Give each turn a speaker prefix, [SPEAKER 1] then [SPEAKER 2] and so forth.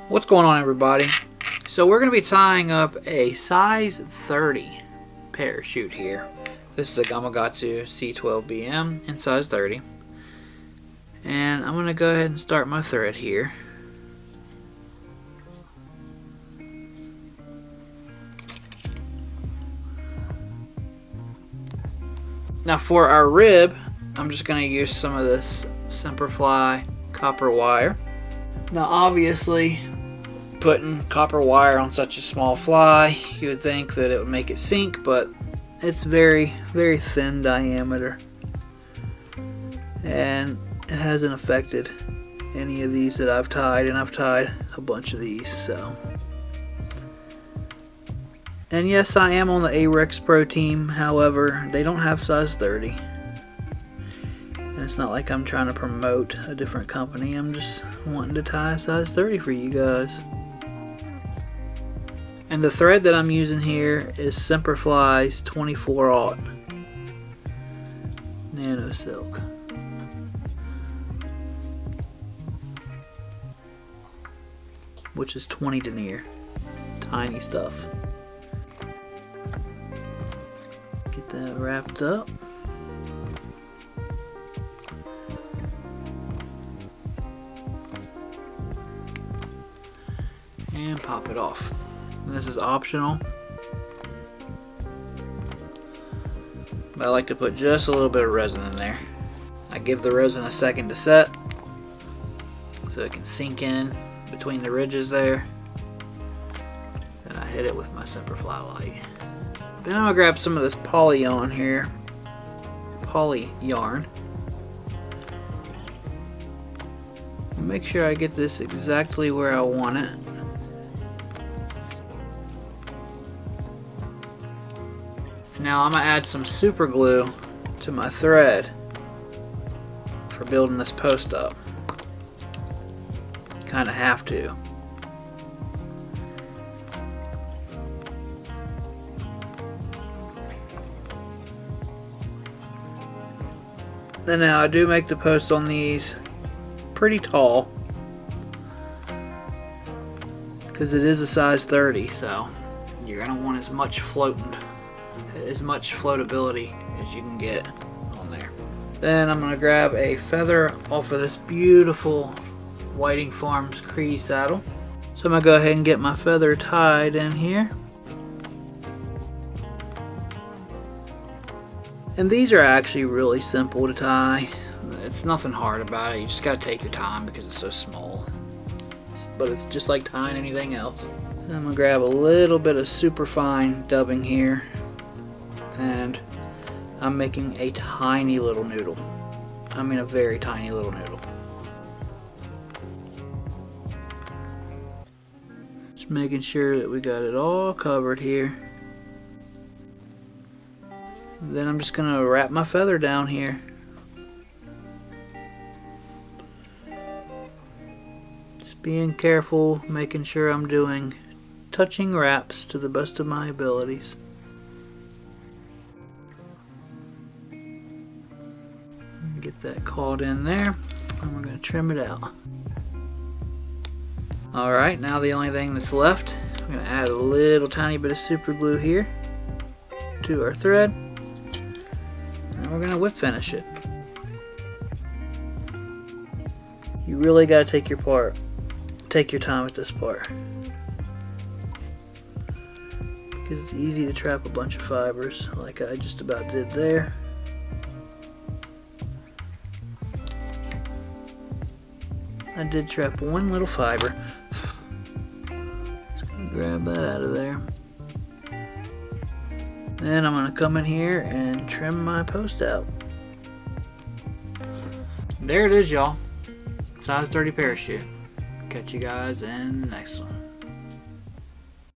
[SPEAKER 1] What's going on, everybody? So we're going to be tying up a size 30 parachute here. This is a Gamakatsu C12BM in size 30. And I'm going to go ahead and start my thread here. Now for our rib, I'm just going to use some of this Semperfli copper wire. Now obviously, putting copper wire on such a small fly, you would think that it would make it sink, but it's very, very thin diameter. And it hasn't affected any of these that I've tied, and I've tied a bunch of these, so. And yes, I am on the Arex Pro team, however, they don't have size 30. And it's not like I'm trying to promote a different company, I'm just wanting to tie a size 30 for you guys. And the thread that I'm using here is Semperfli's 24/0 nanosilk. Which is 20 denier. Tiny stuff. Get that wrapped up. And pop it off. And this is optional, but I like to put just a little bit of resin in there. I give the resin a second to set so it can sink in between the ridges there. Then I hit it with my Semperfli light. Then I'm gonna grab some of this poly yarn here, poly yarn. Make sure I get this exactly where I want it. Now I'm going to add some super glue to my thread for building this post up. Kind of have to. And now I do make the post on these pretty tall because it is a size 30, so you're going to want as much floatability as you can get on there. Then I'm going to grab a feather off of this beautiful Whiting Farms Cree saddle. So I'm going to go ahead and get my feather tied in here. And these are actually really simple to tie. It's nothing hard about it. You just got to take your time because it's so small. But it's just like tying anything else. So I'm going to grab a little bit of super fine dubbing here. And I'm making a tiny little noodle. I mean a very tiny little noodle. Just making sure that we got it all covered here. Then I'm just going to wrap my feather down here. Just being careful, making sure I'm doing touching wraps to the best of my abilities. Get that caught in there, and we're going to trim it out. Alright, now the only thing that's left, I'm going to add a little tiny bit of super glue here to our thread, and we're going to whip finish it. You really got to take your time with this part, because it's easy to trap a bunch of fibers like I just about did there. I did trap one little fiber. Just gonna grab that out of there. Then I'm gonna come in here and trim my post out. There it is, y'all. Size 30 parachute. Catch you guys in the next one.